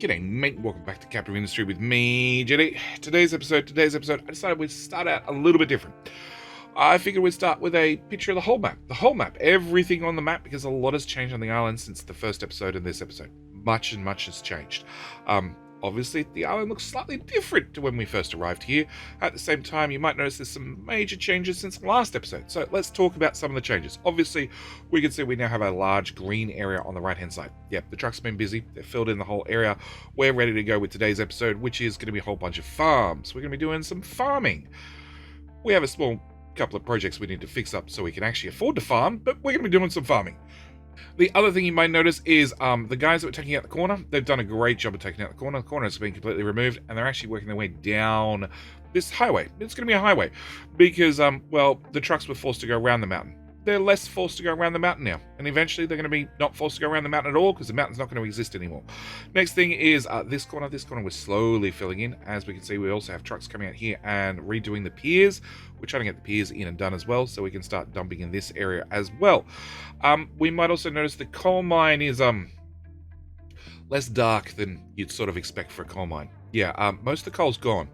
G'day mate, welcome back to Capital Industry with me, Jenny. Today's episode, I decided we'd start out a little bit different. I figured we'd start with a picture of the whole map, everything on the map, because a lot has changed on the island since the first episode and this episode. Much has changed. Obviously, the island looks slightly different to when we first arrived here. At the same time, you might notice there's some major changes since the last episode. So let's talk about some of the changes. Obviously, we can see we now have a large green area on the right-hand side. Yep, the truck's been busy. They've filled in the whole area. We're ready to go with today's episode, which is going to be a whole bunch of farms. We're going to be doing some farming. We have a small couple of projects we need to fix up so we can actually afford to farm, but we're going to be doing some farming. The other thing you might notice is the guys that were taking out the corner, they've done a great job of taking out the corner. The corner has been completely removed, and they're actually working their way down this highway. It's going to be a highway because, well, the trucks were forced to go around the mountain. They're less forced to go around the mountain now, and eventually they're going to be not forced to go around the mountain at all because the mountain's not going to exist anymore. Next thing is this corner. This corner we're slowly filling in. As we can see, we also have trucks coming out here and redoing the piers. We're trying to get the piers in and done as well, so we can start dumping in this area as well. We might also notice the coal mine is less dark than you'd sort of expect for a coal mine. Yeah, most of the coal's gone.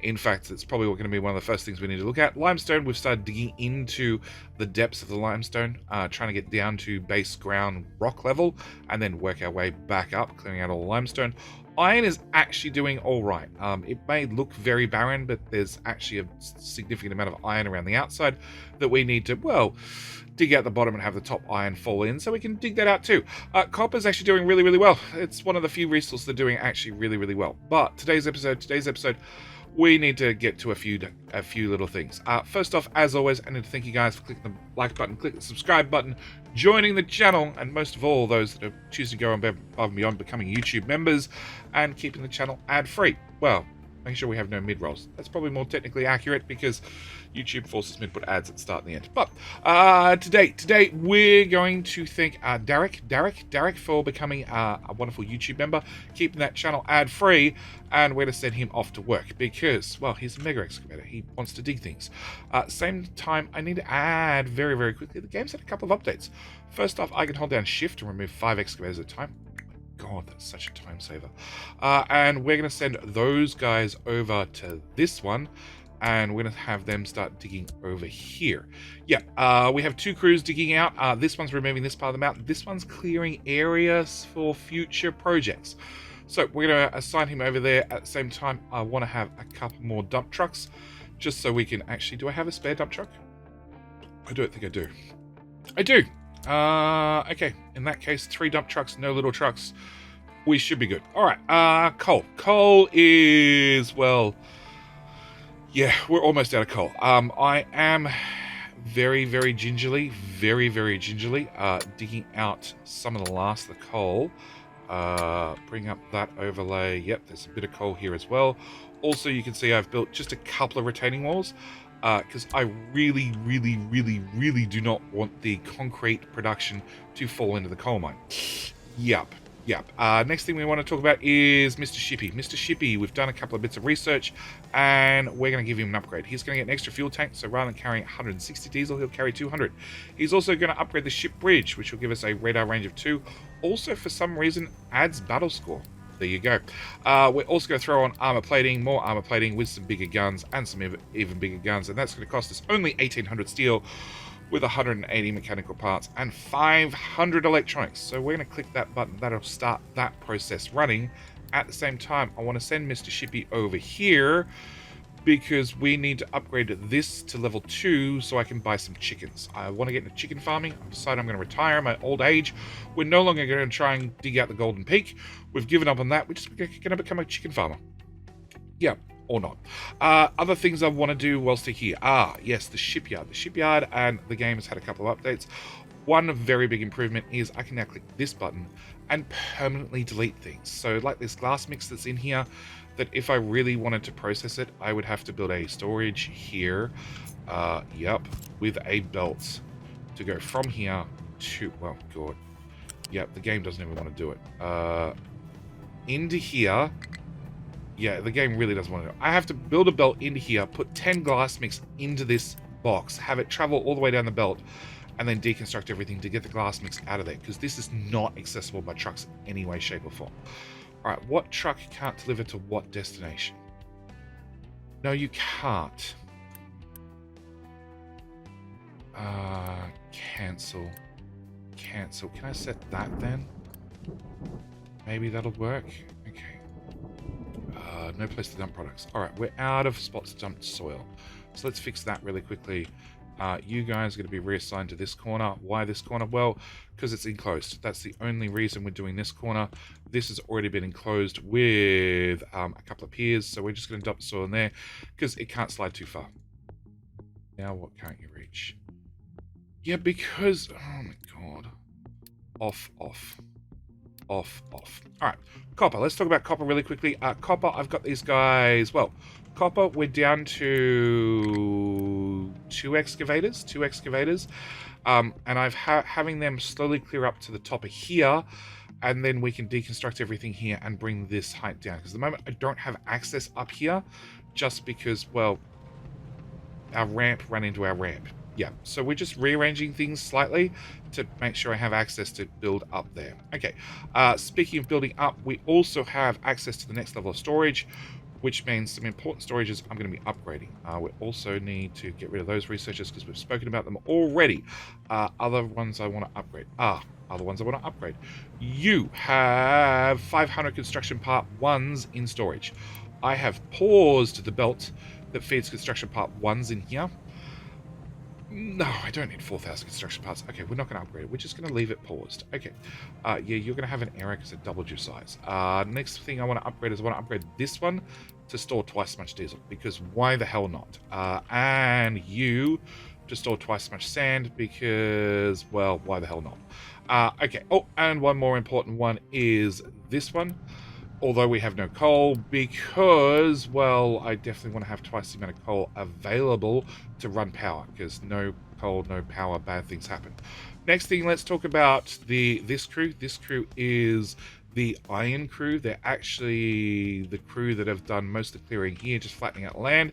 In fact, it's probably going to be one of the first things we need to look at. Limestone, we've started digging into the depths of the limestone, trying to get down to base ground rock level, and then work our way back up, clearing out all the limestone. Iron is actually doing all right. It may look very barren, but there's actually a significant amount of iron around the outside that we need to, well, dig out the bottom and have the top iron fall in, so we can dig that out too. Copper's actually doing really well. It's one of the few resources they're doing actually really well. But today's episode, we need to get to a few little things. First off, as always, I need to thank you guys for clicking the like button, click the subscribe button, joining the channel, and most of all, those that are choosing to go above and beyond becoming YouTube members and keeping the channel ad-free. Well, make sure we have no mid-rolls. That's probably more technically accurate because YouTube forces me to put ads at the start and the end. But today we're going to thank Derek for becoming a wonderful YouTube member, keeping that channel ad-free, and we're going to send him off to work because, well, he's a mega excavator. He wants to dig things. Same time, I need to add very quickly, the game's had a couple of updates. First off, I can hold down shift to remove 5 excavators at a time. God, that's such a time saver. And we're going to send those guys over to this one, and we're going to have them start digging over here. Yeah, we have 2 crews digging out. This one's removing this part of the mountain. This one's clearing areas for future projects. So we're going to assign him over there. At the same time, I want to have a couple more dump trucks, just so we can actually... Do I have a spare dump truck? I don't think I do. I do. Okay, in that case, 3 dump trucks, no little trucks. We should be good. All right, coal. Coal is, well, yeah, we're almost out of coal. I am very gingerly, digging out some of the last of the coal. Bring up that overlay. Yep, there's a bit of coal here as well. Also, you can see I've built just a couple of retaining walls. Because I really do not want the concrete production to fall into the coal mine. Yep. Next thing we want to talk about is Mr. Shippy. Mr. Shippy, we've done a couple of bits of research, and we're going to give him an upgrade. He's going to get an extra fuel tank, so rather than carrying 160 diesel, he'll carry 200. He's also going to upgrade the ship bridge, which will give us a radar range of 2. Also, for some reason, adds battle score. There you go. We're also going to throw on armor plating, more armor plating with some bigger guns and some even bigger guns, and that's going to cost us only 1800 steel with 180 mechanical parts and 500 electronics. So we're going to click that button. That'll start that process running. At the same time, I want to send Mr. Shippy over here because we need to upgrade this to level 2 so I can buy some chickens. I want to get into chicken farming. I've decided I'm going to retire in my old age. We're no longer going to try and dig out the Golden Peak. We've given up on that. We're just going to become a chicken farmer. Yeah, or not. Other things I want to do whilst they're here. Yes, the shipyard. The shipyard, and the game has had a couple of updates. One very big improvement is I can now click this button and permanently delete things. So like this glass mix that's in here, that if I really wanted to process it, I would have to build a storage here, with a belt to go from here to, well, God, yep, the game doesn't even want to do it. Into here, yeah, the game really doesn't want to do it. I have to build a belt into here, put 10 glass mix into this box, have it travel all the way down the belt, and then deconstruct everything to get the glass mix out of there, because this is not accessible by trucks in any way, shape, or form. Alright, what truck can't deliver to what destination? No, you can't. Cancel. Cancel. Can I set that then? Maybe that'll work. Okay. No place to dump products. Alright, we're out of spots to dump soil. So let's fix that really quickly. You guys are going to be reassigned to this corner. Why this corner? Well, because it's enclosed. That's the only reason we're doing this corner. This has already been enclosed with a couple of piers, so we're just going to dump soil in there because it can't slide too far. Now what can't you reach? Yeah, because... oh my god. Off, off. Off, off. Alright, copper. Let's talk about copper really quickly. Copper, I've got these guys... well, copper, we're down to two excavators. And I've having them slowly clear up to the top of here, and then we can deconstruct everything here and bring this height down. Because at the moment, I don't have access up here, just because, well, our ramp ran into our ramp. Yeah, so we're just rearranging things slightly to make sure I have access to build up there. Okay, speaking of building up, we also have access to the next level of storage, which means some important storages I'm going to be upgrading. We also need to get rid of those researchers because we've spoken about them already. Other ones I want to upgrade. You have 500 construction part 1s in storage. I have paused the belt that feeds construction part 1s in here. No, I don't need 4,000 construction parts. Okay, we're not going to upgrade it. We're just going to leave it paused. Okay. Yeah, you're going to have an error because it doubled your size. Next thing I want to upgrade is I want to upgrade this one to store twice as much diesel. Because why the hell not? And you to store twice as much sand because, well, why the hell not? Okay. Oh, and one more important one is this one. Although we have no coal, because, well, I definitely want to have twice the amount of coal available to run power, because no coal, no power, bad things happen. Next thing, let's talk about this crew. This crew is the iron crew. They're actually the crew that have done most of the clearing here, just flattening out land.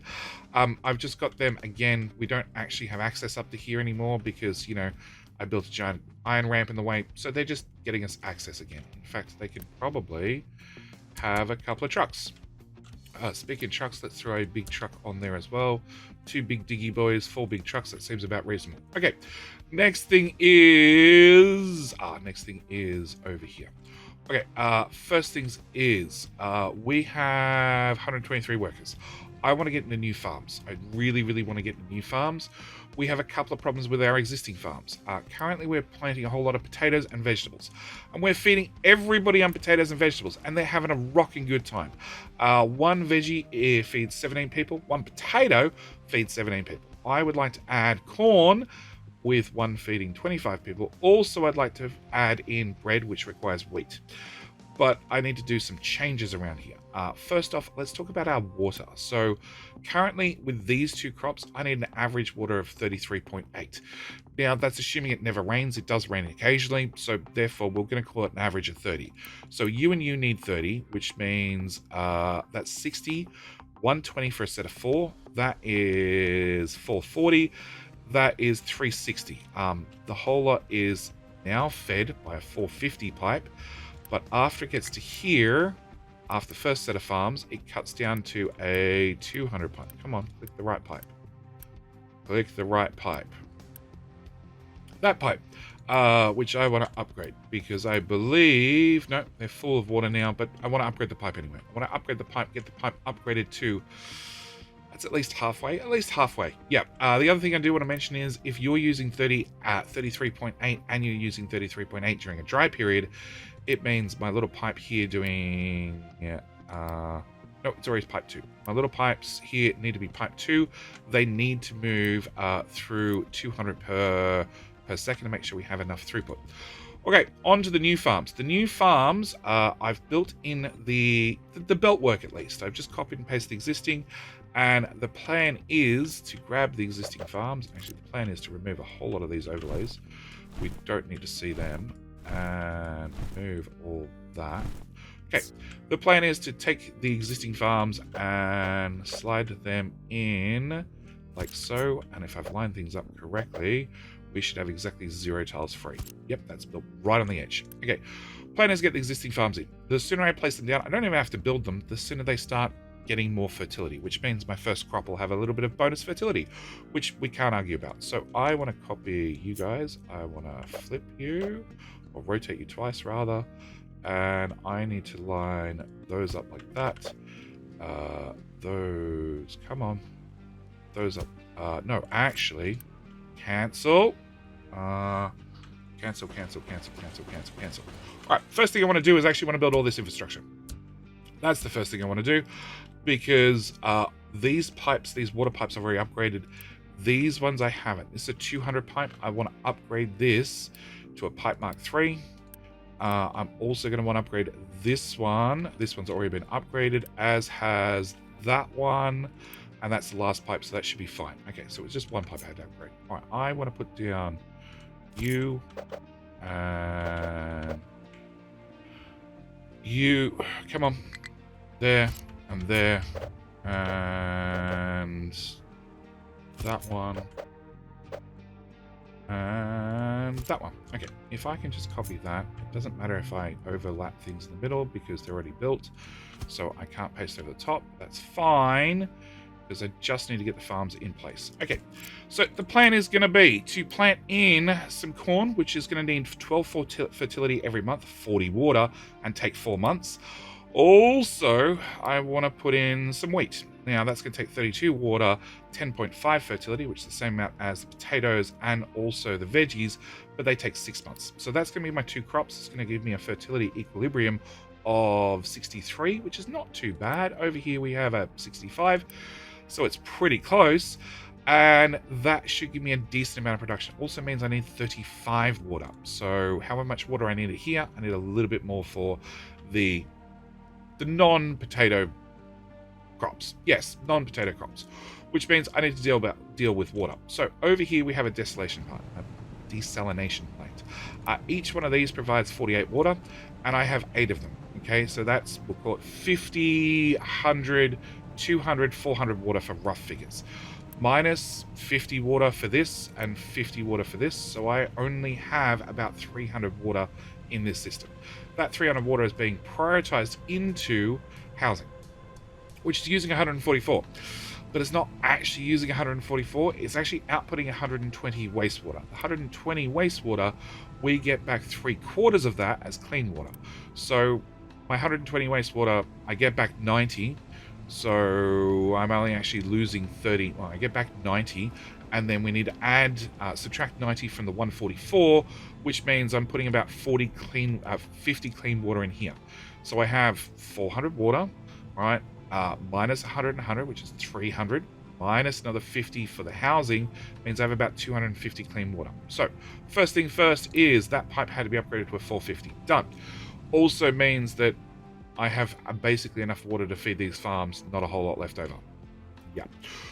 I've just got them, again, we don't actually have access up to here anymore because, you know, I built a giant iron ramp in the way, so they're just getting us access again. In fact, they could probably have a couple of trucks. Speaking of trucks, let's throw a big truck on there as well. 2 big diggy boys, 4 big trucks. That seems about reasonable. Okay, next thing is over here. Okay, first things is we have 123 workers. I want to get into new farms. I really want to get into new farms. We have a couple of problems with our existing farms. Currently, we're planting a whole lot of potatoes and vegetables. And we're feeding everybody on potatoes and vegetables. And they're having a rocking good time. One veggie feeds 17 people. One potato feeds 17 people. I would like to add corn with one feeding 25 people. Also, I'd like to add in bread, which requires wheat. But I need to do some changes around here. First off, let's talk about our water. So currently with these 2 crops, I need an average water of 33.8. Now that's assuming it never rains. It does rain occasionally. So therefore we're going to call it an average of 30. So you and you need 30, which means that's 60, 120 for a set of 4. That is 440. That is 360. The whole lot is now fed by a 450 pipe. But after it gets to here, after the first set of farms, it cuts down to a 200 pipe. Come on, click the right pipe. Click the right pipe. That pipe, which I want to upgrade because I believe... no, they're full of water now, but I want to upgrade the pipe anyway. I want to upgrade the pipe, get the pipe upgraded to... that's at least halfway. At least halfway. Yeah. The other thing I do want to mention is if you're using 33.8 and you're using 33.8 during a dry period, it means my little pipe here doing... yeah. No, it's always pipe 2. My little pipes here need to be pipe 2. They need to move through 200 per second to make sure we have enough throughput. Okay, on to the new farms. The new farms, I've built in the belt work at least. I've just copied and pasted the existing. And the plan is to grab the existing farms. Actually, the plan is to remove a whole lot of these overlays. We don't need to see them. And move all that. Okay, the plan is to take the existing farms and slide them in like so. And if I've lined things up correctly, we should have exactly 0 tiles free. Yep, that's built right on the edge. Okay, plan is to get the existing farms in. The sooner I place them down, I don't even have to build them, the sooner they start getting more fertility, which means my first crop will have a little bit of bonus fertility, which we can't argue about. So I want to copy you guys. I want to flip you, or rotate you twice rather, and I need to line those up like that. Those, come on, those up. No, actually, cancel. Cancel. All right, first thing I want to do is actually want to build all this infrastructure. That's the first thing I want to do, because these pipes, these water pipes I've already upgraded. These ones I haven't. This is a 200 pipe. I want to upgrade this to a pipe Mark III. I'm also going to want to upgrade this one. This one's already been upgraded, as has that one. And that's the last pipe, so that should be fine. Okay, so it's just one pipe I had to upgrade. All right, I want to put down you and you. Come on. There and there. And that one. And that one. Okay, if I can just copy that, it doesn't matter if I overlap things in the middle because they're already built. So I can't paste over the top. That's fine, because I just need to get the farms in place. Okay, so the plan is going to be to plant in some corn, which is going to need 12 fertility every month, 40 water, and take 4 months. Also, I want to put in some wheat. Now, that's going to take 32 water, 10.5 fertility, which is the same amount as the potatoes and also the veggies, but they take 6 months. So that's going to be my 2 crops. It's going to give me a fertility equilibrium of 63, which is not too bad. Over here, we have a 65. So it's pretty close, and that should give me a decent amount of production. Also means I need 35 water. So however much water I needed here, I need a little bit more for the non-potato crops. Yes, non-potato crops, which means I need to deal with water. So over here we have a desalination plant. Each one of these provides 48 water, and I have 8 of them. Okay, so that's, we'll call it 50, 100, 200, 400 water for rough figures. Minus 50 water for this and 50 water for this. So I only have about 300 water in this system. That 300 water is being prioritized into housing, which is using 144. But it's not actually using 144. It's actually outputting 120 wastewater. The 120 wastewater, we get back 3/4 of that as clean water. So my 120 wastewater, I get back 90. So I'm only actually losing 30. Well, I get back 90, and then we need to add, subtract 90 from the 144, which means I'm putting about 50 clean water in here. So I have 400 water, right? Minus 100 and 100, which is 300, minus another 50 for the housing, means I have about 250 clean water. So first thing first is that pipe had to be upgraded to a 450. Done. Also means that I have basically enough water to feed these farms, not a whole lot left over. Yeah.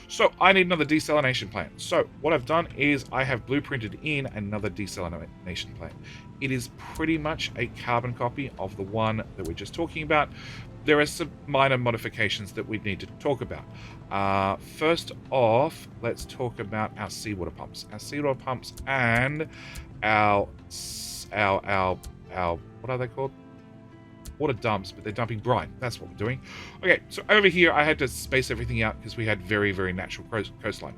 So I need another desalination plant. So what I've done is I have blueprinted in another desalination plant. It is pretty much a carbon copy of the one that we're just talking about. There are some minor modifications that we need to talk about. First off, let's talk about our seawater pumps. Our seawater pumps and our what are they called? Water dumps, but they're dumping brine. That's what we're doing. Okay, so over here I had to space everything out because we had very, very natural coastline.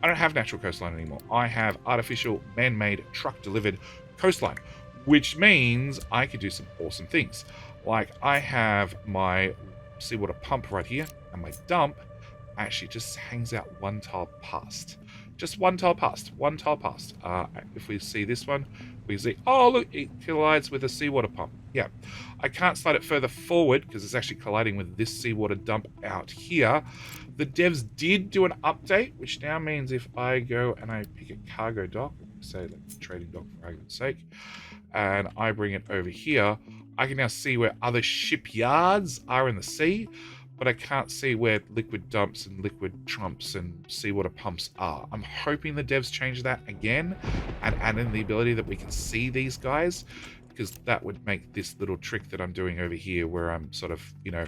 I don't have natural coastline anymore. I have artificial, man-made, truck-delivered coastline, which means I could do some awesome things. Like I have my seawater pump right here, and my dump actually just hangs out 1 tile past. Just 1 tile past, 1 tile past. If we see this one, we see, oh look, it collides with a seawater pump. Yeah, I can't slide it further forward because it's actually colliding with this seawater dump out here. The devs did do an update, which now means if I go and I pick a cargo dock, say like trading dock for argument's sake, and I bring it over here, I can now see where other shipyards are in the sea, but I can't see where liquid dumps and liquid trumps and seawater pumps are. I'm hoping the devs change that again and add in the ability that we can see these guys, because that would make this little trick that I'm doing over here where I'm sort of, you know,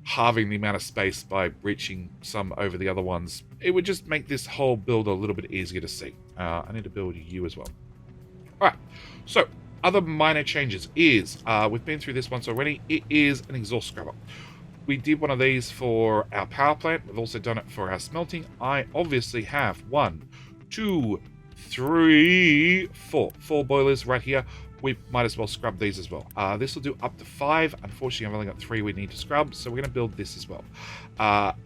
halving the amount of space by reaching some over the other ones. It would just make this whole build a little bit easier to see. I need to build you as well. All right, so other minor changes is, we've been through this once already, it is an exhaust scrubber. We did one of these for our power plant. We've also done it for our smelting. I obviously have 1, 2, 3, 4. 4 boilers right here. We might as well scrub these as well. This will do up to 5. Unfortunately, I've only got 3 we need to scrub, so we're going to build this as well.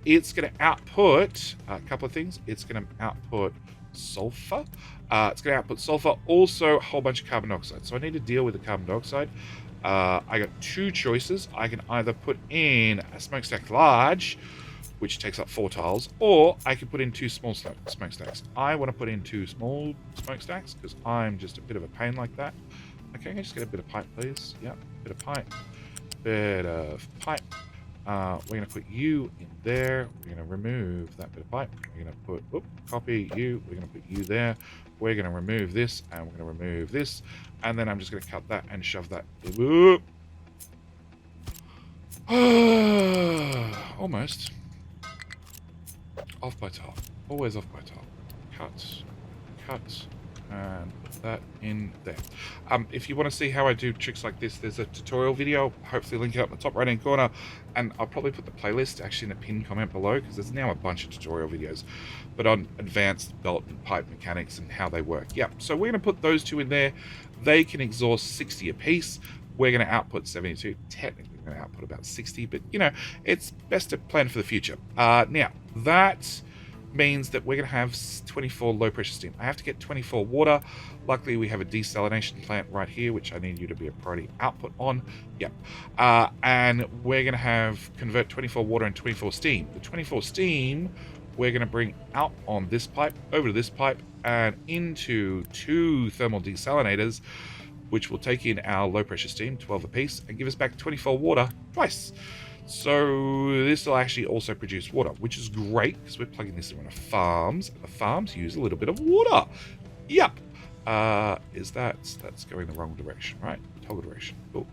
It's going to output a couple of things. It's going to output sulfur. It's going to output sulfur, also a whole bunch of carbon dioxide. So I need to deal with the carbon dioxide. I got 2 choices. I can either put in a smokestack large, which takes up 4 tiles, or I can put in 2 small smokestacks. I want to put in 2 small smokestacks because I'm just a bit of a pain like that. Okay, can I just get a bit of pipe, please? Yep, bit of pipe. Bit of pipe. We're going to put you in there. We're going to remove that bit of pipe. We're going to put, copy you. We're going to put you there. We're going to remove this, and we're going to remove this. And then I'm just going to cut that and shove that. Almost. Off by tile. Always off by tile. Cut. Cut. And put that in there. If you want to see how I do tricks like this, there's a tutorial video. Hopefully link it up in the top right hand corner, and I'll probably put the playlist actually in a pinned comment below, because there's now a bunch of tutorial videos, but on advanced belt and pipe mechanics and how they work. Yeah, so we're going to put those 2 in there. They can exhaust 60 a piece. We're going to output 72. Technically we're going to output about 60, but you know, it's best to plan for the future. Now that means that we're going to have 24 low pressure steam. I have to get 24 water. Luckily we have a desalination plant right here, which I need you to be a priority output on. Yep. And we're going to have convert 24 water and 24 steam. The 24 steam we're going to bring out on this pipe, over to this pipe, and into 2 thermal desalinators, which will take in our low pressure steam, 12 apiece, and give us back 24 water twice. So this will actually also produce water, which is great because we're plugging this in one of farms. And the farms use a little bit of water. Yep. That's going the wrong direction, right? Toggle direction. Cool.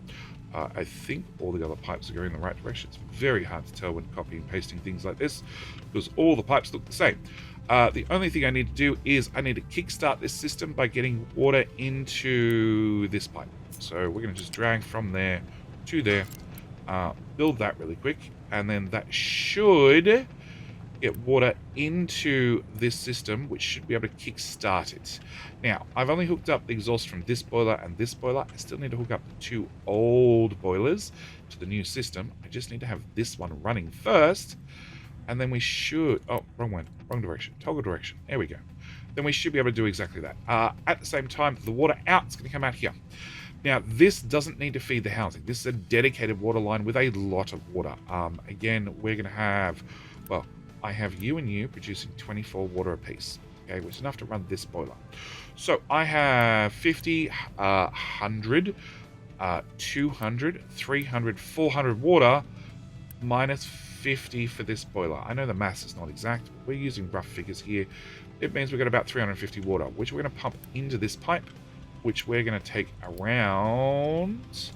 I think all the other pipes are going in the right direction. It's very hard to tell when copying and pasting things like this because all the pipes look the same. The only thing I need to do is I need to kickstart this system by getting water into this pipe. So we're going to just drag from there to there. Build that really quick, and then that should get water into this system, which should be able to kick-start it. Now, I've only hooked up the exhaust from this boiler and this boiler. I still need to hook up the 2 old boilers to the new system. I just need to have this one running first, and then we should... Oh, wrong one. Wrong direction. Toggle direction. There we go. Then we should be able to do exactly that. At the same time, the water out is going to come out here. Now, this doesn't need to feed the housing. This is a dedicated water line with a lot of water. Again, we're going to have, well, I have you and you producing 24 water apiece, okay, which is enough to run this boiler. So I have 50, 100, 200, 300, 400 water minus 50 for this boiler. I know the mass is not exact, but we're using rough figures here. It means we've got about 350 water, which we're going to pump into this pipe, which we're going to take around,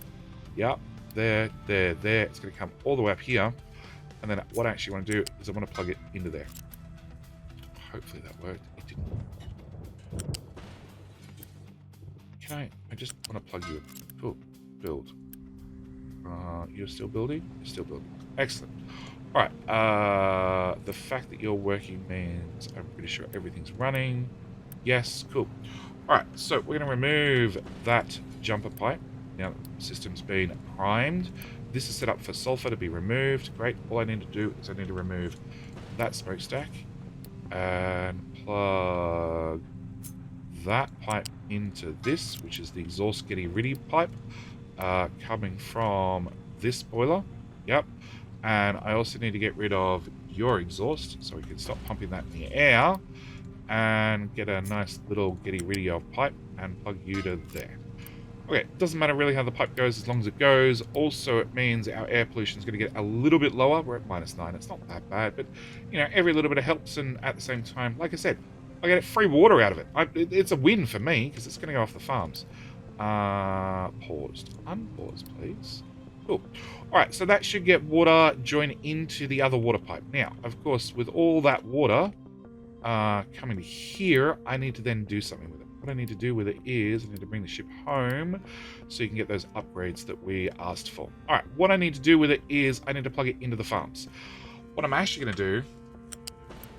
yep, there. It's going to come all the way up here. And then what I actually want to do is I want to plug it into there. Hopefully that worked. It didn't. I just want to plug you in. Cool. Build. You're still building? You're still building. Excellent. All right. The fact that you're working means I'm pretty sure everything's running. Yes. Cool. All right. So we're going to remove that jumper pipe. Now the system's been primed. This is set up for sulfur to be removed. Great. All I need to do is I need to remove that smokestack and plug that pipe into this, which is the exhaust getting ready pipe coming from this boiler. Yep. And I also need to get rid of your exhaust so we can stop pumping that in the air and get a nice little getting ready of pipe and plug you to there. Okay, doesn't matter really how the pipe goes as long as it goes. Also, it means our air pollution is going to get a little bit lower. We're at -9. It's not that bad, but, you know, every little bit of helps. And at the same time, like I said, I get free water out of it. It's a win for me because it's going to go off the farms. Paused. Unpause, please. Cool. All right, so that should get water joined into the other water pipe. Now, of course, with all that water, coming to here, I need to then do something with it. What I need to do with it is I need to bring the ship home so you can get those upgrades that we asked for. All right, what I need to do with it is I need to plug it into the farms. What I'm actually going to do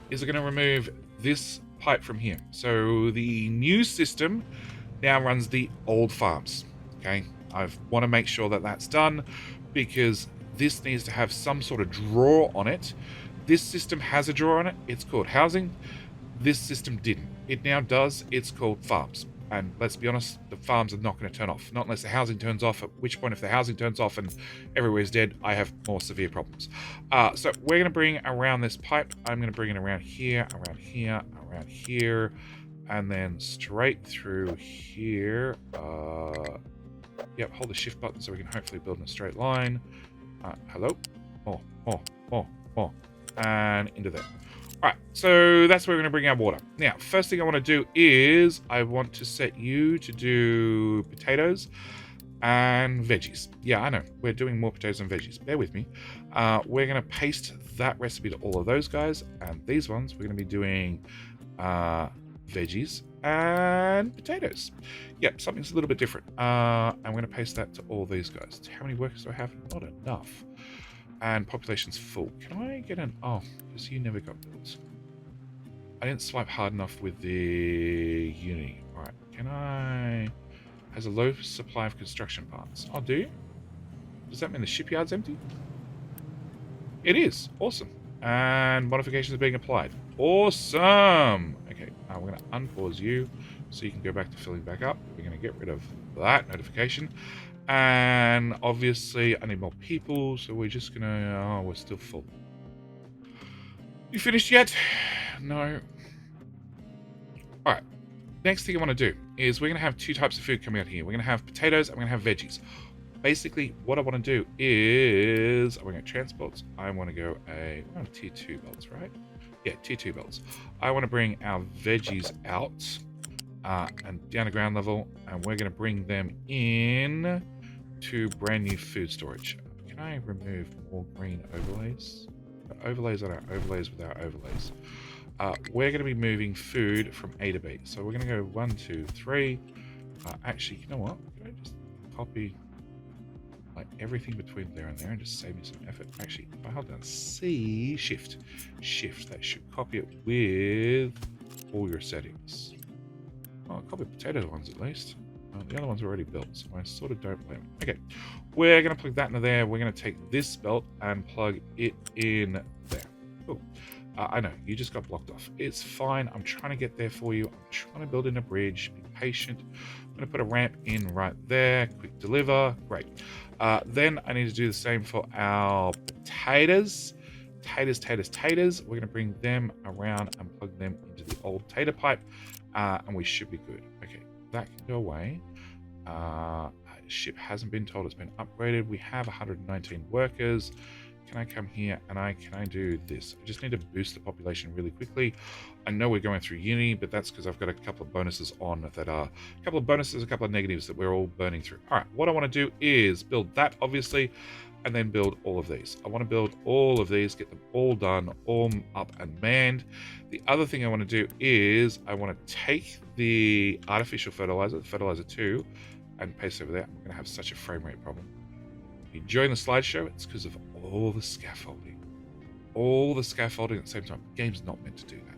is I'm going to remove this pipe from here. So the new system now runs the old farms. Okay, I want to make sure that that's done because this needs to have some sort of drawer on it. This system has a drawer on it. It's called housing. This system didn't. It now does. It's called farms. And let's be honest, the farms are not going to turn off. Not unless the housing turns off, at which point if the housing turns off and everywhere's dead, I have more severe problems. So we're going to bring around this pipe. I'm going to bring it around here, around here, around here, and then straight through here. Yep, hold the shift button so we can hopefully build in a straight line. Hello? And into there. Alright, so that's where we're going to bring our water. Now, first thing I want to do is I want to set you to do potatoes and veggies. Yeah, I know. We're doing more potatoes and veggies. Bear with me. We're going to paste that recipe to all of those guys. And these ones, we're going to be doing veggies and potatoes. Yep, something's a little bit different. I'm going to paste that to all these guys. How many workers do I have? Not enough. And population's full. Can I get an... Oh, because you never got built. I didn't swipe hard enough with the Unity. Alright, can I... Has a low supply of construction parts. Oh, do you? Does that mean the shipyard's empty? It is. Awesome. And modifications are being applied. Awesome! Okay, we're going to unpause you so you can go back to filling back up. We're going to get rid of that notification. And obviously, I need more people, so we're just gonna... Oh, we're still full. You finished yet? No. Alright. Next thing I want to do is we're going to have two types of food coming out here. We're going to have potatoes and we're going to have veggies. Basically, what I want to do is... We're going to transports. I want to go we're on tier 2 belts, right? Yeah, tier 2 belts. I want to bring our veggies out and down to ground level, and we're going to bring them in to brand new food storage. Can I remove more green overlays? Overlays on our overlays with our overlays. We're going to be moving food from A to B. So we're going to go 1, 2, 3. Actually, you know what? Can I just copy like everything between there and there and just save me some effort? Actually, if I hold down C, shift, that should copy it with all your settings. Oh, copy potato ones at least. The other ones are already built, so I sort of don't blame them. Okay, we're going to plug that into there. We're going to take this belt and plug it in there. Cool. I know, you just got blocked off. It's fine. I'm trying to get there for you. I'm trying to build in a bridge. Be patient. I'm going to put a ramp in right there. Quick deliver. Great. Then I need to do the same for our potatoes. Taters. We're going to bring them around and plug them into the old tater pipe, and we should be good. Okay, that can go away. Ship hasn't been told it's been upgraded. We have 119 workers. Can I come here and can I do this? I just need to boost the population really quickly. I know we're going through Uni, but that's because I've got a couple of bonuses on that are a couple of bonuses, a couple of negatives that we're all burning through. All right, what I want to do is build that, obviously, and then build all of these. I want to build all of these, get them all done, all up and manned. The other thing I want to do is I want to take the artificial fertilizer, the fertilizer 2, and paste over there. I'm going to have such a frame rate problem. You join the slideshow, it's because of all the scaffolding. All the scaffolding at the same time. The game's not meant to do that.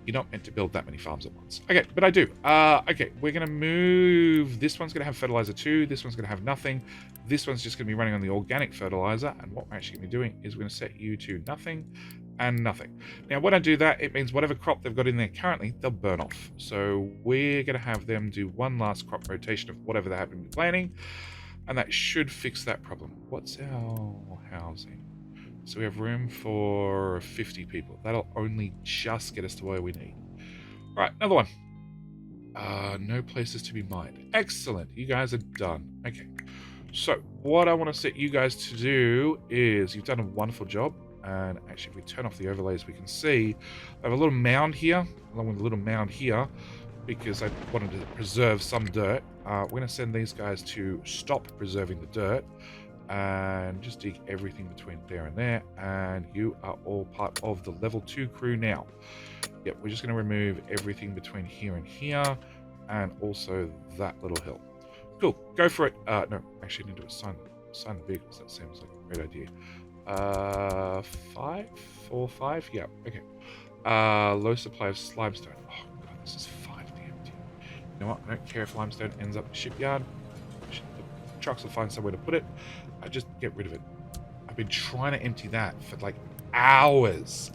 You're not meant to build that many farms at once. Okay, but I do. Okay, we're going to move... This one's going to have fertilizer 2. This one's going to have nothing. This one's just going to be running on the organic fertilizer. And what we're actually going to be doing is we're going to set you to nothing and nothing. Now, when I do that, it means whatever crop they've got in there currently, they'll burn off. So we're going to have them do one last crop rotation of whatever they have been planning. And that should fix that problem. What's our housing? So we have room for 50 people. That'll only just get us to where we need. All right, another one. No places to be mined. Excellent. You guys are done. Okay. So what I want to set you guys to do is you've done a wonderful job. And actually, if we turn off the overlays, we can see I have a little mound here, along with a little mound here, because I wanted to preserve some dirt. We're going to send these guys to stop preserving the dirt and just dig everything between there and there, and you are all part of the level 2 crew now. Yep, we're just going to remove everything between here and here, and also that little hill. Cool, go for it. No, actually, I need to assign the vehicles. That seems like a great idea. 5, 4, 5. Yeah, okay. Low supply of limestone. Oh god, this is 5 to empty. You know what? I don't care if limestone ends up in the shipyard. The trucks will find somewhere to put it. I just get rid of it. I've been trying to empty that for like hours.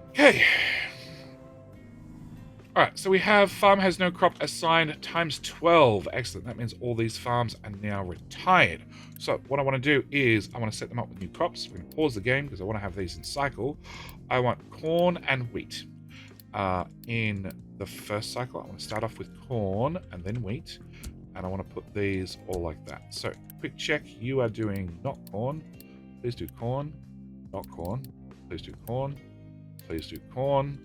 Okay. Alright, so we have farm has no crop assigned times 12. Excellent. That means all these farms are now retired. So what I want to do is I want to set them up with new crops. We're going to pause the game because I want to have these in cycle. I want corn and wheat. In the first cycle, I want to start off with corn and then wheat. And I want to put these all like that. So quick check. You are doing not corn. Please do corn. Not corn. Please do corn. Please do corn.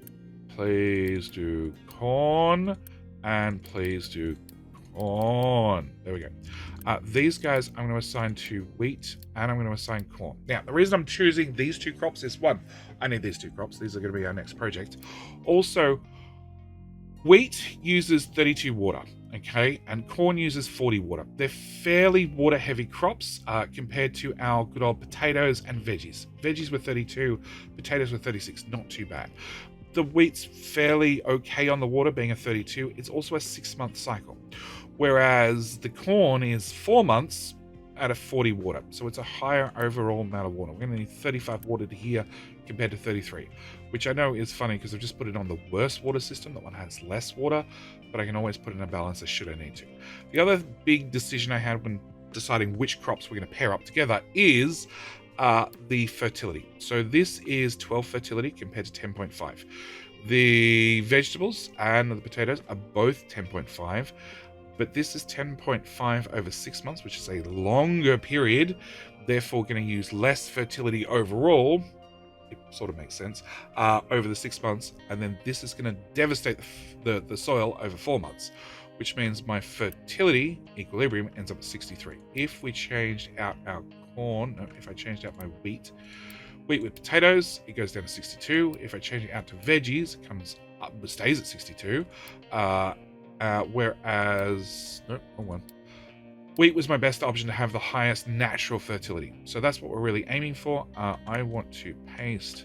Please do corn, and please do corn. There we go. These guys I'm going to assign to wheat, and I'm going to assign corn. Now, the reason I'm choosing these 2 crops is, one, I need these 2 crops. These are going to be our next project. Also, wheat uses 32 water, okay, and corn uses 40 water. They're fairly water-heavy crops compared to our good old potatoes and veggies. Veggies were 32, potatoes were 36. Not too bad. The wheat's fairly okay on the water, being a 32. It's also a 6-month cycle, whereas the corn is 4 months at a 40 water. So it's a higher overall amount of water. We're going to need 35 water to here compared to 33, which I know is funny because I've just put it on the worst water system. That one has less water, but I can always put in a balancer should I need to. The other big decision I had when deciding which crops we're going to pair up together is the fertility. So this is 12 fertility compared to 10.5. The vegetables and the potatoes are both 10.5, but this is 10.5 over 6 months, which is a longer period, therefore going to use less fertility overall. It sort of makes sense, over the 6 months, and then this is going to devastate the soil over 4 months, which means my fertility equilibrium ends up at 63. If we changed out our corn, no, if I changed out my wheat with potatoes, it goes down to 62. If I change it out to veggies, it comes up, stays at 62. Whereas, no, wrong one. Wheat was my best option to have the highest natural fertility. So that's what we're really aiming for. I want to paste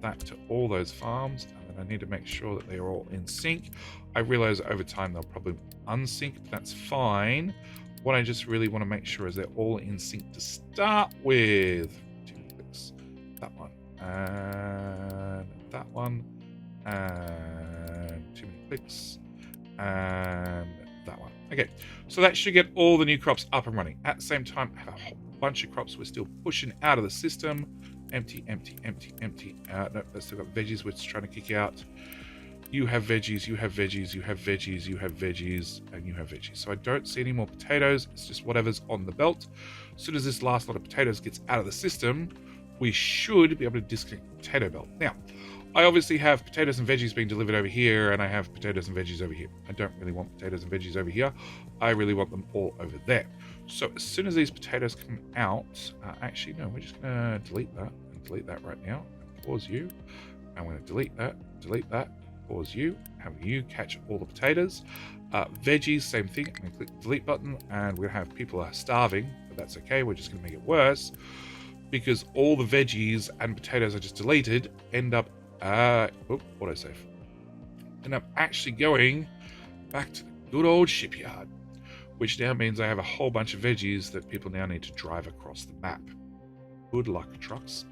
that to all those farms, and then I need to make sure that they are all in sync. I realize over time they'll probably unsync, but that's fine. What I just really want to make sure is they're all in sync to start with. 2 clicks. That one. And that one. And 2 clicks. And that one. Okay, so that should get all the new crops up and running. At the same time, I have a whole bunch of crops we're still pushing out of the system. Empty, empty, empty, empty. No, that's still got veggies which is trying to kick out. You have veggies, you have veggies, you have veggies, you have veggies, and you have veggies. So I don't see any more potatoes. It's just whatever's on the belt. As soon as this last lot of potatoes gets out of the system, we should be able to disconnect the potato belt. Now, I obviously have potatoes and veggies being delivered over here, and I have potatoes and veggies over here. I don't really want potatoes and veggies over here. I really want them all over there. So as soon as these potatoes come out, actually, no, we're just going to delete that and delete that right now. Pause you. I'm going to delete that, pause you, have you catch all the potatoes. Veggies, same thing. I'm going to click the delete button, and we're going to have people are starving, but that's okay. We're just going to make it worse because all the veggies and potatoes I just deleted end up autosave. And I'm actually going back to the good old shipyard, which now means I have a whole bunch of veggies that people now need to drive across the map. Good luck, trucks.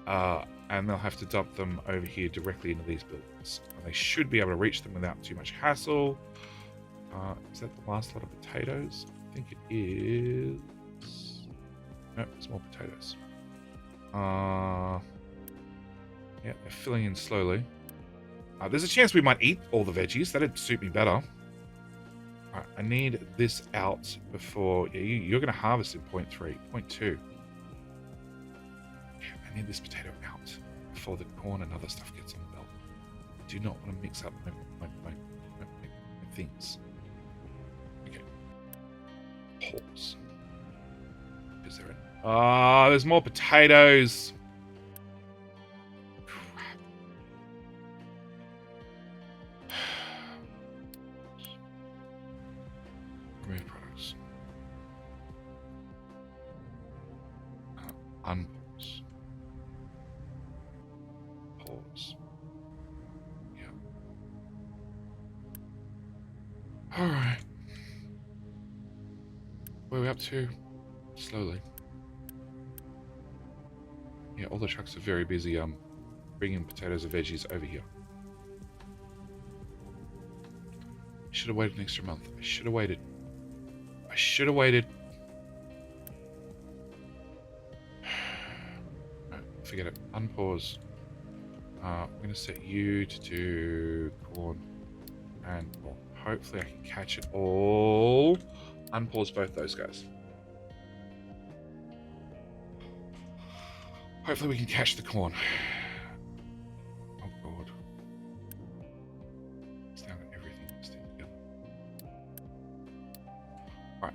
And they'll have to dump them over here directly into these buildings. And they should be able to reach them without too much hassle. Is that the last lot of potatoes? I think it is. No, there's more potatoes. Yeah, they're filling in slowly. There's a chance we might eat all the veggies. That'd suit me better. Alright, I need this out before... Yeah, you're going to harvest in 0.3, 0.2. I need this potato out before the corn and other stuff gets on the belt. I do not want to mix up my things. Okay. Pause. Ah, there's more potatoes. Crap. Remove products. Unpause. Pause. Yeah. Alright. Where are we up to? Slowly. Yeah, all the trucks are very busy bringing potatoes and veggies over here. I should have waited an extra month. I should have waited. I should have waited. Right, forget it. Unpause. I'm going to set you to do corn and corn. Hopefully I can catch it all. Unpause both those guys. Hopefully we can catch the corn. Oh god. It's down to everything. Alright.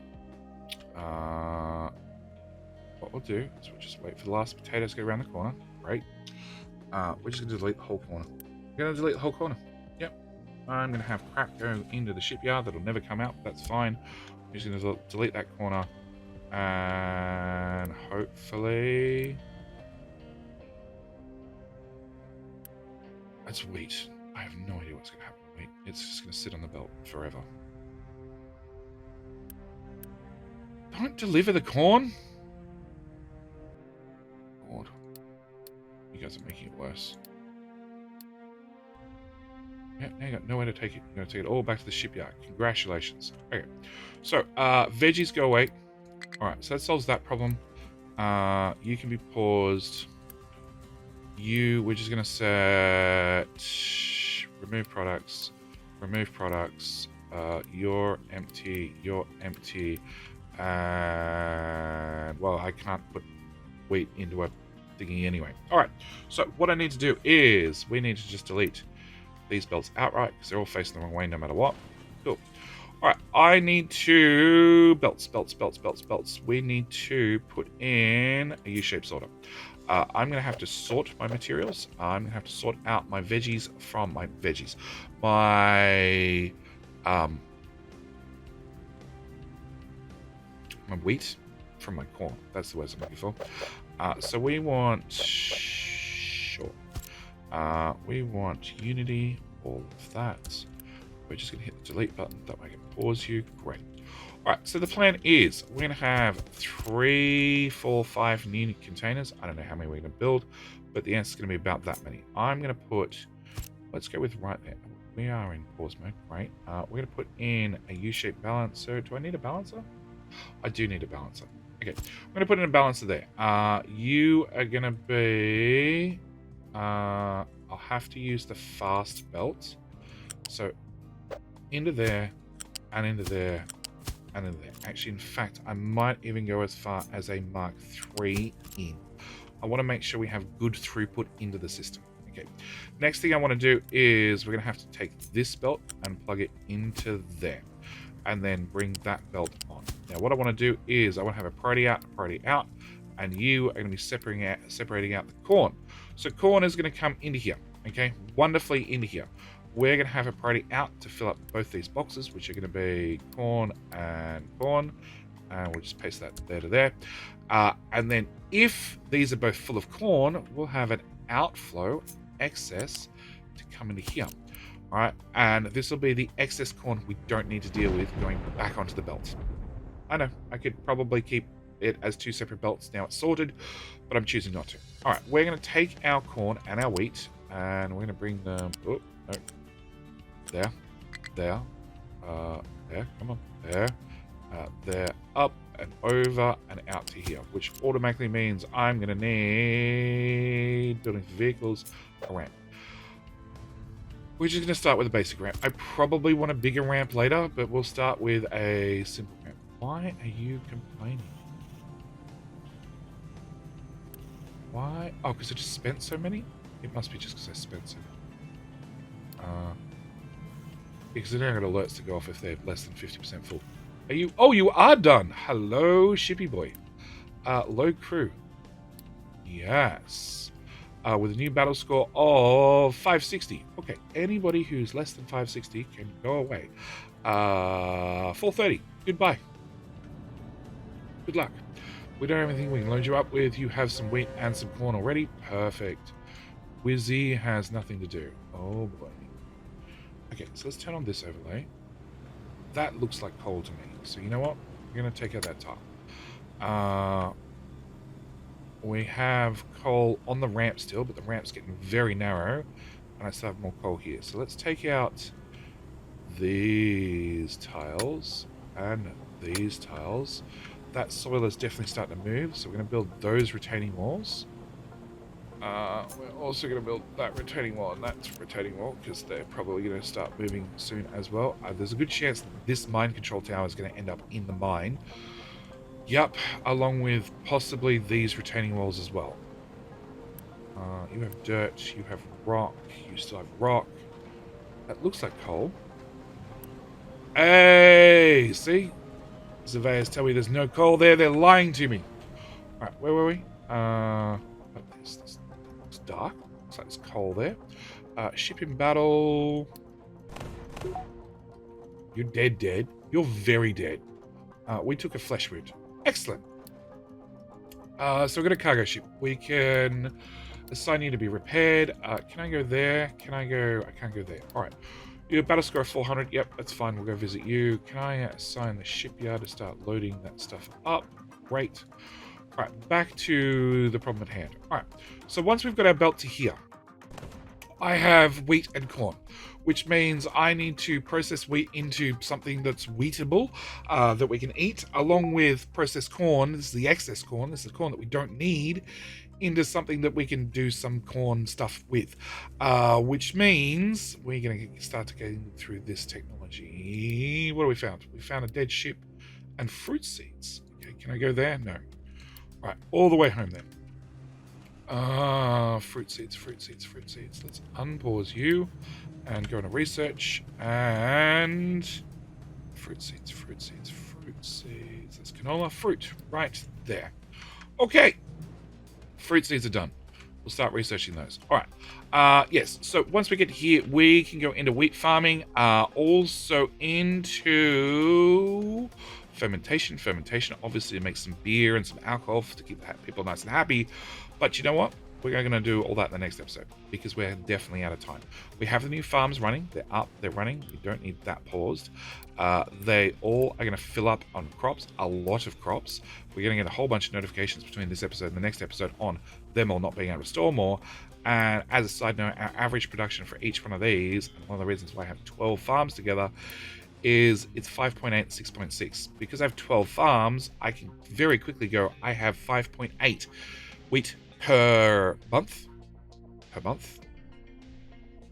What we'll do is we'll just wait for the last potatoes to go around the corner. Right. We're just going to delete the whole corner. We're going to delete the whole corner. Yep. I'm going to have crap go into the shipyard that'll never come out. That's fine. I'm just going to delete that corner. And hopefully... That's wheat. I have no idea what's going to happen with wheat. It's just going to sit on the belt forever. Don't deliver the corn? God. You guys are making it worse. Yeah, now you got nowhere to take it. You're going to take it all back to the shipyard. Congratulations. Okay. So, veggies go away. Alright, so that solves that problem. You can be paused. We're just going to set remove products, you're empty, and well, I can't put wheat into a thingy anyway. Alright, so what I need to do is we need to just delete these belts outright because they're all facing the wrong way no matter what. Cool. Alright, I need to belts. We need to put in a U-shaped sorter. I'm going to have to sort my materials. I'm going to have to sort out my veggies from my veggies. My wheat from my corn. That's the words I'm looking for. So we want... Sure. We want unity, all of that. We're just going to hit the delete button. That way I can pause you. Great. Alright, so the plan is we're going to have 3, 4, 5 new containers. I don't know how many we're going to build, but the answer is going to be about that many. I'm going to put, let's go with right there. We are in pause mode, right? We're going to put in a U-shaped balancer. Do I need a balancer? I do need a balancer. Okay, I'm going to put in a balancer there. You are going to be, I'll have to use the fast belt. So into there and into there. And in there. Actually, in fact, I might even go as far as a Mark III in. I want to make sure we have good throughput into the system. Okay. Next thing I want to do is we're going to have to take this belt and plug it into there. And then bring that belt on. Now, what I want to do is I want to have a priority out, and you are going to be separating out the corn. So corn is going to come into here. Okay. Wonderfully into here. We're going to have a priority out to fill up both these boxes, which are going to be corn and corn. And we'll just paste that there to there. And then if these are both full of corn, we'll have an outflow excess to come into here. All right. And this will be the excess corn we don't need to deal with going back onto the belt. I know I could probably keep it as 2 separate belts. Now it's sorted, but I'm choosing not to. All right. We're going to take our corn and our wheat and we're going to bring them... Oh, no. There, come on, there, up and over and out to here, which automatically means I'm going to need building vehicles, a ramp. We're just going to start with a basic ramp. I probably want a bigger ramp later, but we'll start with a simple ramp. Why are you complaining? Why? Oh, because I just spent so many? It must be just because I spent so many. Because they're now going to alerts to go off if they're less than 50% full. Are you? Oh, you are done. Hello, shippy boy. Low crew. Yes. With a new battle score of 560. Okay, anybody who's less than 560 can go away. 430. Goodbye. Good luck. We don't have anything we can load you up with. You have some wheat and some corn already. Perfect. Wizzy has nothing to do. Oh boy. Okay, so let's turn on this overlay. That looks like coal to me. So you know what? We're going to take out that tile. We have coal on the ramp still, but the ramp's getting very narrow. And I still have more coal here. So let's take out these tiles and these tiles. That soil is definitely starting to move, so we're going to build those retaining walls. We're also going to build that retaining wall and that retaining wall, because they're probably going to start moving soon as well. There's a good chance that this mine control tower is going to end up in the mine. Yep, along with possibly these retaining walls as well. You have dirt, you have rock, you still have rock. That looks like coal. Hey, see? Surveyors tell me there's no coal there. They're lying to me. Alright, where were we? It's dark. Looks like there's coal there. Ship in battle. You're dead. You're very dead. We took a flesh wound. Excellent. So we've got a cargo ship. We can assign you to be repaired. Can I go there? Can I go? I can't go there. Alright. Your battle score of 400. Yep, that's fine. We'll go visit you. Can I assign the shipyard to start loading that stuff up? Great. All right, back to the problem at hand. All right, so once we've got our belt to here, I have wheat and corn, which means I need to process wheat into something that's wheatable, that we can eat, along with processed corn. This is the excess corn. This is corn that we don't need, into something that we can do some corn stuff with, which means we're going to start getting through this technology. What have we found? We found a dead ship and fruit seeds. Okay, can I go there? No. All right, all the way home then. Fruit seeds. Let's unpause you and go into research and fruit seeds. That's canola fruit right there. Okay. Fruit seeds are done. We'll start researching those. All right. Yes. So once we get here, we can go into wheat farming. Also into fermentation. Fermentation obviously makes some beer and some alcohol to keep people nice and happy. But you know what? We're going to do all that in the next episode, because we're definitely out of time. We have the new farms running. They're up. They're running. We don't need that paused. They all are going to fill up on crops, a lot of crops. We're going to get a whole bunch of notifications between this episode and the next episode on them all not being able to store more. And as a side note, our average production for each one of these, and one of the reasons why I have 12 farms together, is it's 5.8, 6.6. Because I have 12 farms, I can very quickly go, I have 5.8 wheat per month.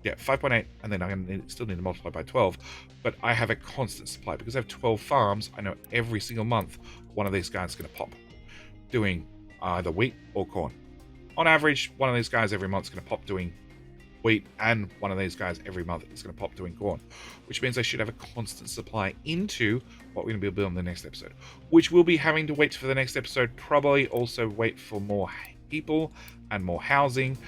Yeah, 5.8, and then I'm going to still need to multiply by 12. But I have a constant supply. Because I have 12 farms, I know every single month one of these guys is going to pop, doing either wheat or corn. On average, one of these guys every month is going to pop doing wheat, and one of these guys every month is going to pop doing corn, which means I should have a constant supply into what we're going to be building in the next episode, which we'll be having to wait for the next episode, probably also wait for more people and more housing,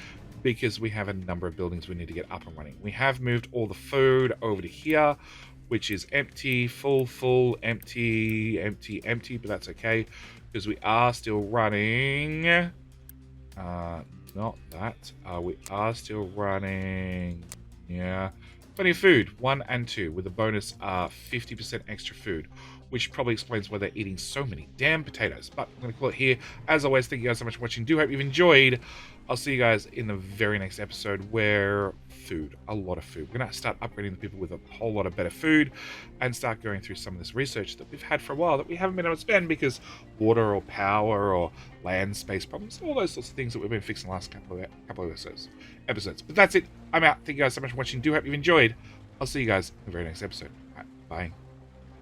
because we have a number of buildings we need to get up and running. We have moved all the food over to here, which is empty, full, empty, but that's okay, because we are still running, not that, we are still running, yeah, plenty of food, 1 and 2, with a bonus 50% extra food, which probably explains why they're eating so many damn potatoes. But I'm going to call it here. As always, thank you guys so much for watching. Do hope you've enjoyed. I'll see you guys in the very next episode, where food, a lot of food. We're going to start upgrading the people with a whole lot of better food, and start going through some of this research that we've had for a while that we haven't been able to spend because water or power or land space problems, all those sorts of things that we've been fixing the last couple of episodes. But that's it. I'm out. Thank you guys so much for watching. Do hope you've enjoyed. I'll see you guys in the very next episode. All right, bye.